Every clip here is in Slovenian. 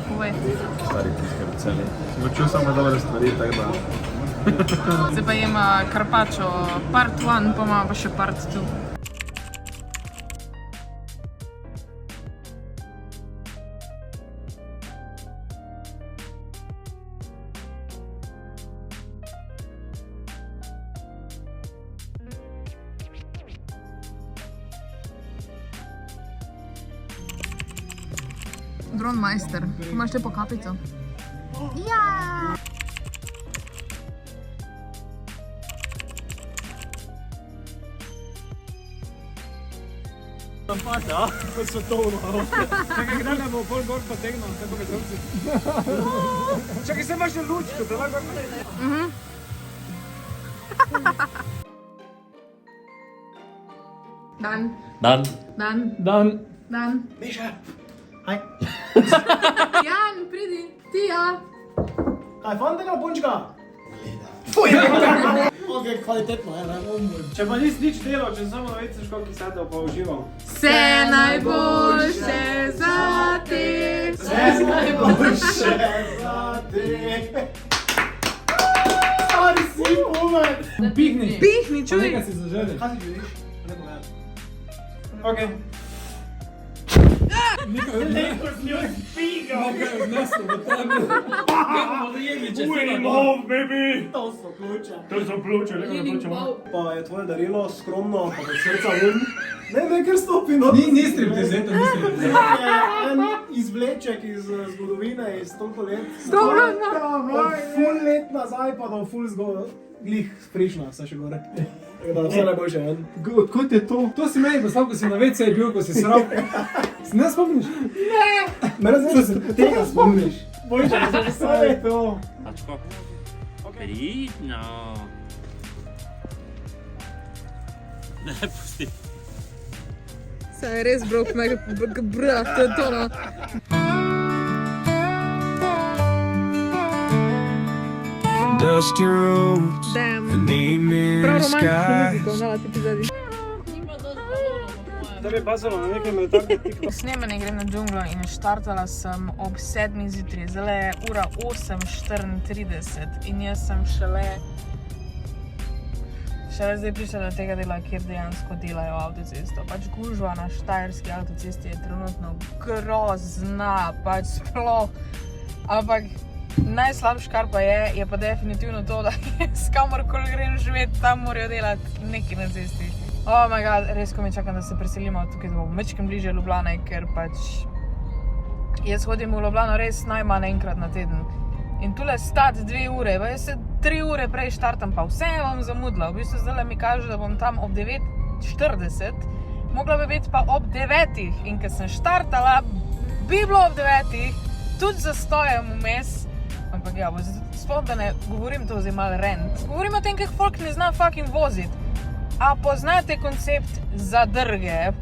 povej. Stari tiskar celi. Sem počul samo dobre stvari, tako da... Zdaj pa jem karpačo part 1, pa imamo pa še part 2. Dronmeister, imaš te po kapico? Ja! Pata, kot svetovno. Čakaj, kdaj ne bo pol gor potegnil, tako ga zovci. Čakaj, se imaš lučko, da lahko gor. Dan. Dan. Dan. Dan. Dan. Miša, haj. Jan, pridi. Ti, ja. Kaj, fantega punčka? Ok, kvalitetno, ne? Če pa nisi nič delal, če samo navedcaš, koliko sadov pa užival. Vse najboljše za te. Vse najboljše za te. Stari si, moment. Pihni. Pihni, čuj. Nekaj si zaželi. Kaj si želiš? Lepo gledam. Ok. Lepo z njo spigal. Nekaj je odnesel v tebi. Kaj bomo dojeli, če si na to? baby. To so pljuče. To so pljuče, lepo pljuče. Pa je tvoje darilo skromno, pa od srca vun. Ne, ker stopi, no. Ni striptizeta, ni striptizeta. En izvleček iz zgodovine, iz toliko let. Stopno. Ful let nazaj, pa da ful glih prišla, vse še gore. Tako da vse najboljše, ven. Odkud je to? To si meni poslal, ko si na WC bil, ko si sral. Si ne spomniš? Mene zdaj, da se tega spomniš. Bojče, da se vse je to. Ačko. Pridno. Ne, pusti. Saj je res brok mega brat, to je to, no. Dusty roads, Damn. an evening Prav romantično sky. muziko, znala ti pizadi. Da bi pazilo na nekaj metarke TikTok. Snemanje grem na džunglo in štartala sem ob 7 zjutraj. Zdaj je ura 8:34 in jaz sem šele zdaj prišla do tega dela, kjer dejansko delajo avtocesto. Pač gužva na štajerski avtocesti je trenutno grozna, pač sploh. Ampak najslabše, kar pa je pa definitivno to, da jaz kamorkoli grem živeti, tam morajo delati nekaj na cesti. Oh my god, res ko mi čakam, da se preselimo tukaj, da bomo mečkem bliže Ljubljane, ker pač jaz hodim v Ljubljano res najmanj enkrat na teden. In tule stati 2 ure, pa jaz se 3 ure prej štartam, pa vse bom zamudila. V bistvu zdaj mi kaže, da bom tam ob 9:40, mogla bi biti pa ob 9. In ko sem štartala, bi bilo ob 9, tudi zastojem vmes. Ampak ja, sploh da ne govorim to zdaj malo rent. Govorim o tem, kako folk ne zna fucking voziti. A poznate koncept zadrge?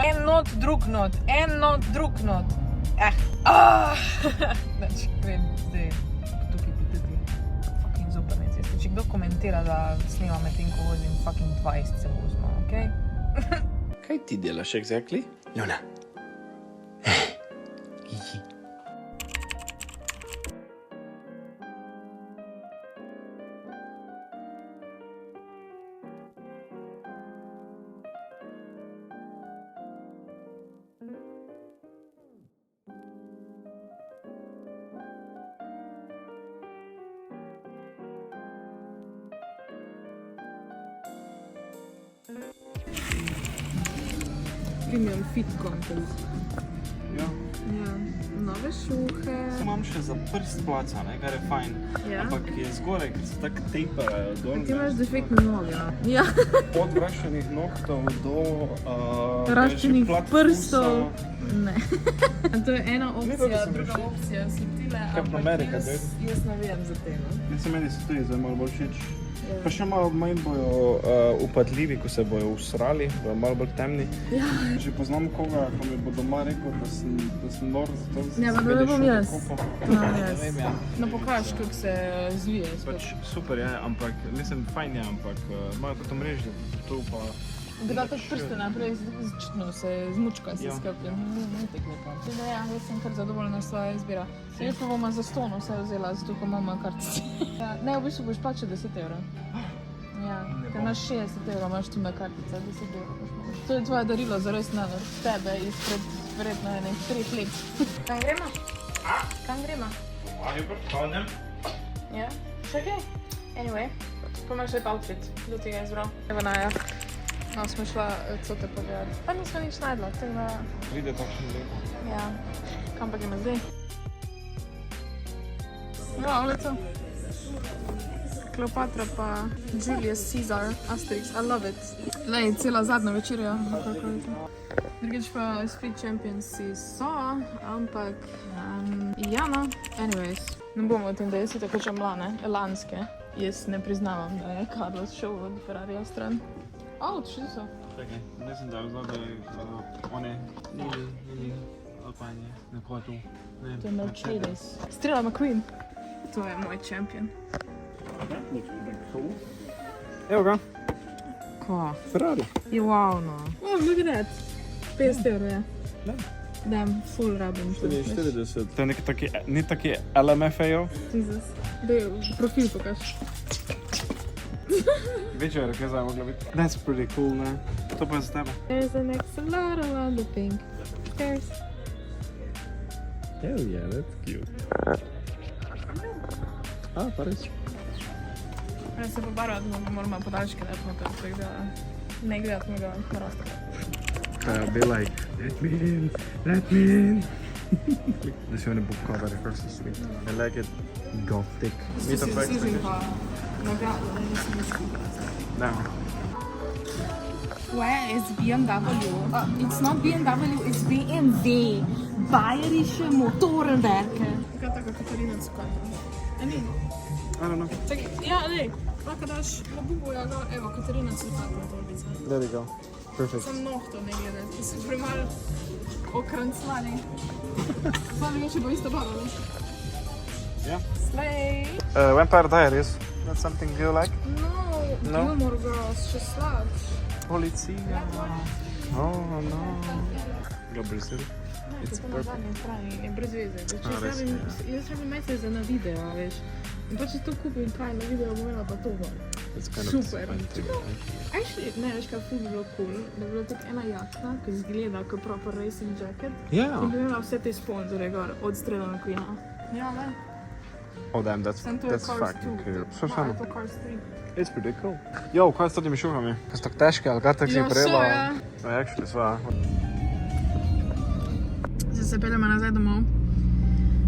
En not, drug not, en not, drug not. Znači, grem zdaj tukaj pitati fucking zoprne ceste. Če kdo komentira, da snima med tem, ko vozim fucking 20 se vozimo, okej? Kaj ti delaš exactly? Luna. Premium fit content. Ja. Ja, nove šuhe. Imam še za prst placa, ne, kar je fajn. Ja. Ampak je zgoraj, ker se tako taperajo dol. Ti imaš defektne noge, ja. Od raščenih nohtov do... Raščenih plat prstov. fusa. Ne. To je ena to, opcija, da sem druga rešil. opcija so tile, Captain America, jaz navijam za te, no. Jaz se meni se tudi zdaj malo bolj všeč. Ja. Pa še malo manj bojo upadljivi, ko se bojo usrali, bojo malo bolj temni. Ja. Že poznam koga, ko mi bo doma rekel, da sem nor, zato Ja, pa da bom jaz. vem, ja. No, pokaž, kako se zvije. Pač super je, ampak, mislim, fajn je, ampak imajo kot omrežje, to pa Kdaj tako prste naprej, začutno se zmučka se skupaj. Ne tako lepo. Tako da ja, jaz sem kar zadovoljna s svojo izbiro. Jaz pa bom za ston vse vzela, zato ko imam kartice. Ja, ne, v bistvu boš plačal 10 €. Ja, ker imaš 60 €, imaš tu na kartica, 10 € boš imel. To je tvoje darilo za res na tebe izpred verjetno enih 3 let. Kam gremo? Kam gremo? Ja, še kaj? Anyway, pa imaš lep outfit, do tega je izbral. Evo Naja. No, smo šla cote pogledati. Pa nismo nič najdla, tako da... Vide takšen lepo. Ja, kam pa gremo zdaj? Ja, ulico. Kleopatra pa Julius Caesar, Asterix, I love it. Lej, cela zadnja večerja, kako je to. Drugič pa Speed Champions so, ampak ja no, anyways. Ne bomo o tem, da jaz tako čem lanske. Jaz ne priznavam, da je Carlos šel od Ferrarija stran. Če so. Čakaj, mislim, da je vzal, da je one Lili, Alpine, neko tu. To je Mercedes. Stella McQueen. To je moj champion. Evo ga. Ko? Ferrari. Je wow, no. Oh, look at that. 50 € je. Da. Dam, full rabim. 40. To je ni taki LMFAO. Jesus. Dej, profil pokaž. Večja rekeza je mogla biti. That's pretty cool, ne? To pa je za tebe. There's an axolotl on the pink stairs. Hell yeah, that's cute. Pa res. Ja se pobarvati, moramo podaljške dati noter, tako da ne gledati mojega narasta. Be like, let me in. This one book cover across the street. I like it gothic. Si zim pa nagrado, da nisem izkubila. No. Where is BMW? It's not BMW, it's BMW. Bayerische Motorenwerke. Kaj taka Katarina Cukata? Ni? I don't know. Čakaj, ja, lej, lahko daš na buboja gor, evo, Katarina Cukata torbica. There we go. Perfect. Sam nohto ne gledati, ki so premalo okranclani. Znam mi, če bo isto barva, ne? Yeah. Slay! Vampire Diaries. That's something you like? No, Gilmore Girls, še slabš. Policija. Oh no. Gabriel. It's to na zadnji strani, je brez veze. res, Jaz rabim message na video, veš. In pa če to kupim kaj na video, bom imela pa to gor. It's kind Super. of disappointing. Actually, ne, veš kaj, ful bi bilo cool, da bi bila tudi ena jakna, ki izgleda kot proper racing jacket. Ja. In bi imela vse te sponzore gor, od Strela McQueena. Ja, ne. Oh damn, that's Sem to je Cars 2. fucking cool. Što Ma, samo? je to Cars 3. It's pretty cool. Jo, kaj s temi šuhami? Kaj so tako težke, ali kaj tako si Ja, so, prejela? ja. No, actually, sva. Zdaj se peljemo nazaj domov.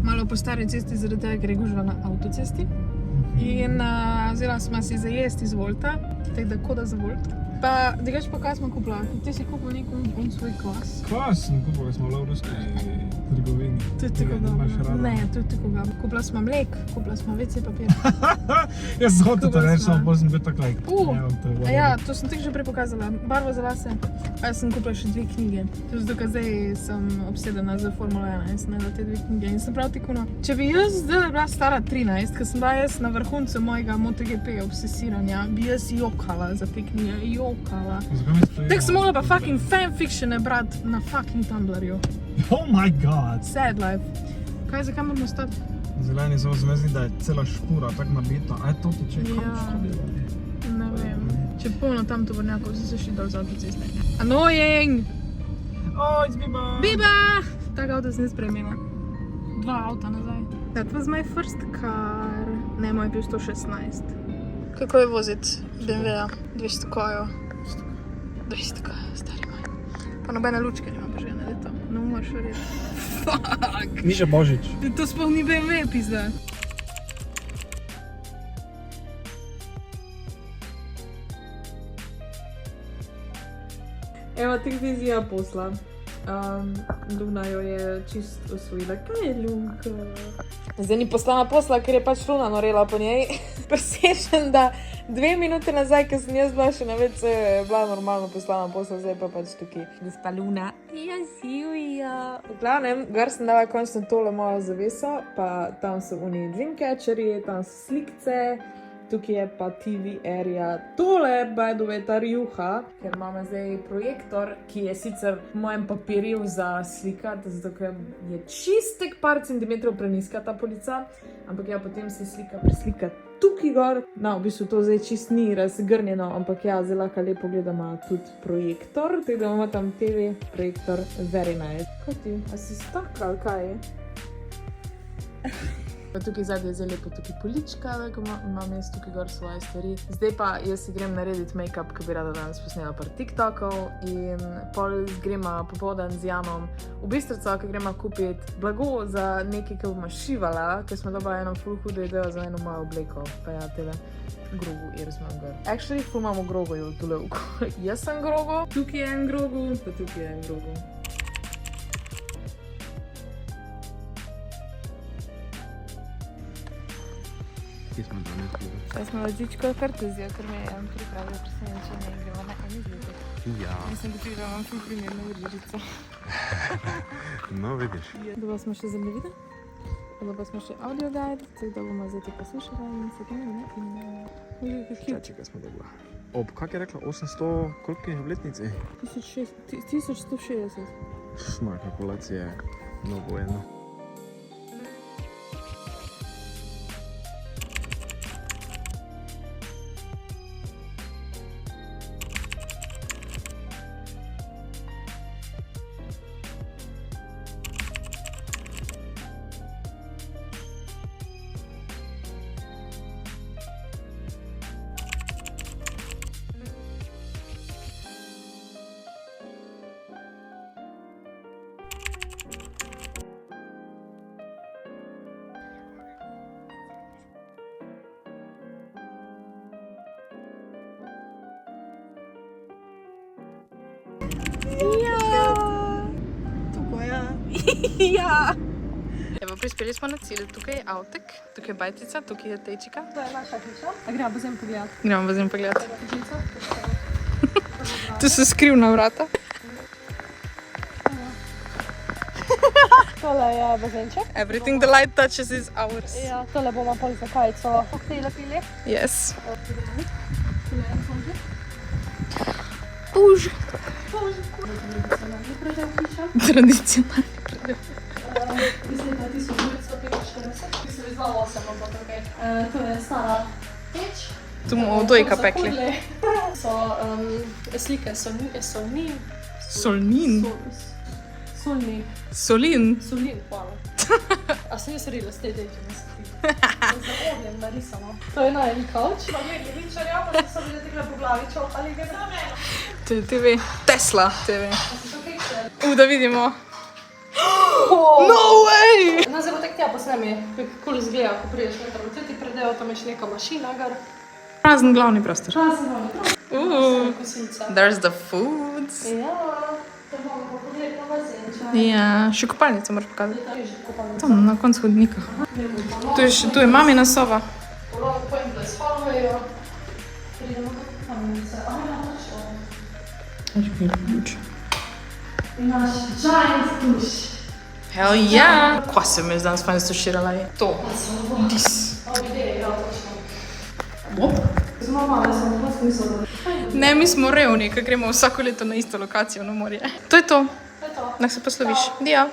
Malo po stari cesti, zaradi tega, ker je gužva na avtocesti. In vzela smo si za jesti iz Volta, tako da koda za Volt. Pa, drugače pa kaj smo kupila? Ti si kupil nek svoj kvas. Kvas sem kupil, ko smo v Lavrovski trgovini. To je tako Imaš dobro. rada? Ne, to je tako dobro. Kupila smo mlek, kupila smo WC papir. Jaz sem hotel to Kupila reči, sva. samo sem bil tako like. Ja, to sem ti že prej pokazala. Barvo za lase. A jaz sem kupila še 2 knjige. To je zato, ker zdaj sem obsedena za Formulo 1 in sem najdela te 2 knjige. In sem prav tako, če bi jaz zdaj bila stara 13, ker sem bila jaz na vrhuncu mojega MotoGP obsesiranja, bi jaz jokala za te knjige. Jokala. Zakaj mi sprejela? Tako sem mogla pa fucking fanfictione brati na fucking Tumblrju. Oh my god. Sad life. Kaj, zakaj moramo stati? Zeleni so se mi zdi, da je cela špura tako nabita. A je to teče? Ja. Ne vem. Če polno tam tovornjakov, vsi so šli dol z avtoceste. Annoying! Oh, it's Biba! Biba! Tako avto sem spremila. 2 avta nazaj. That was my first car. Ne, moj je bil 116. Kako je voziti BMW-ja? 200 kojo. 200 kojo, stari moj. Pa nobene lučke nima požene, da je to. Ne moraš verjeti. Fuck! Ni še Božič. To sploh ni BMW, pizda. Evo, tik vizija posla. Luna jo je čist osvojila. Kaj je Lunka? Zdaj ni poslala posla, ker je pač Luna norela po njej. Presežem, da 2 minute nazaj, ker sem jaz bila še na WC, je bila normalno poslana posla, zdaj pa pač tukaj. Gospa Luna. Ja, Silvija. V glavnem, gor sem dala končno tole mojo zaveso, pa tam so oni dreamcatcherji, tam so slikce, tukaj je pa TV area. Tole, by the way, ta rjuha, ker imamo zdaj projektor, ki je sicer v mojem papirju za slikati, zato ker je čistek par centimetrov preniska ta polica, ampak ja, potem se slika preslika tukaj gor. No, v bistvu to zdaj čist ni razgrnjeno, ampak ja, zelo lepo gledamo tudi projektor, tako da imamo tam TV, projektor, very nice. Kaj ti? A si stakla ali kaj je? Pa tukaj zadnje je zelo lepo tukaj polička, da imam jaz tukaj gor svoje stvari. Zdaj pa jaz si grem narediti make-up, ki bi rada danes posnela par TikTokov in pol gremo popoldan z Janom v Bistrico, ki gremo kupiti blago za nekaj, ki bomo šivala, ker smo dobili eno ful hudo idejo za eno mojo obleko. Pa ja, tele grogu, jer smo gor. Actually, ful imamo grogojo tule v Jaz sem grogo, tukaj je en grogu, pa tukaj je en grogu. Kje smo danes bili? Zdaj smo ložičko kartuzijo, ker me je pripravil presenečenje in gremo na en izletek. Ja. Mislim, da imam ful primerno vrižico. No, vidiš. Dobro smo še zemljevide, dobro smo še audio guide, tako da bomo zdaj to poslušali in se gledali. Čakaj, smo dobila. Ob, kak je rekla, 800 koliki obletnici? 1160. Moja kalkulacija je mnogo eno. Ja! Evo, prispeli smo na cilj. Tukaj je avtek, tukaj je bajtica, tukaj je tečika. To je naša hiša. A gremo bazen pogledati. Gremo bazen pogledati. Tu so skrivna vrata. Tole je bazenček. Everything the light touches is ours. Ja, tole bomo pol za kajico koktejle pili. Yes. Tole je en konžek. Bože. Tradicionalni predel hiša. Tradicionalni. Mislim, da 1945. Ki so izvala 8, ampak okej. To je stara peč. Tu bomo dojka pekli. So slike Solnin. Solnin? Solnin. Solin? Solin, hvala. A sem jaz rila s te dejke na sliki. Za ognjem narisano. To je najeli kavč. Pa gledali vinčarja, pa so bili tega po glavi čopali ga za meno. To je TV. Tesla TV. Da vidimo. No way! No, zdaj bo tak tja posnemi, kako izgleda, ko priješ noter v teti predel, tam je še neka mašina gor. Prazen glavni prostor. Prazen kosilca. There's the foods. Ja, to bomo pa pogledali na bazenča. Ja, še kopalnico moraš pokazati. To je že kopalnica. Tam, na koncu hodnika. Tu je mamina soba. Urod pojem, da spavajo. Pridemo do kopalnice. Naš giant duš. Hell yeah! Kva se mi danes fajn stuširala je? To. Dis. Zelo malo sem v smislu. Ne, mi smo revni, ker gremo vsako leto na isto lokacijo na morje. To je to. To je to. Nek se posloviš. Dio.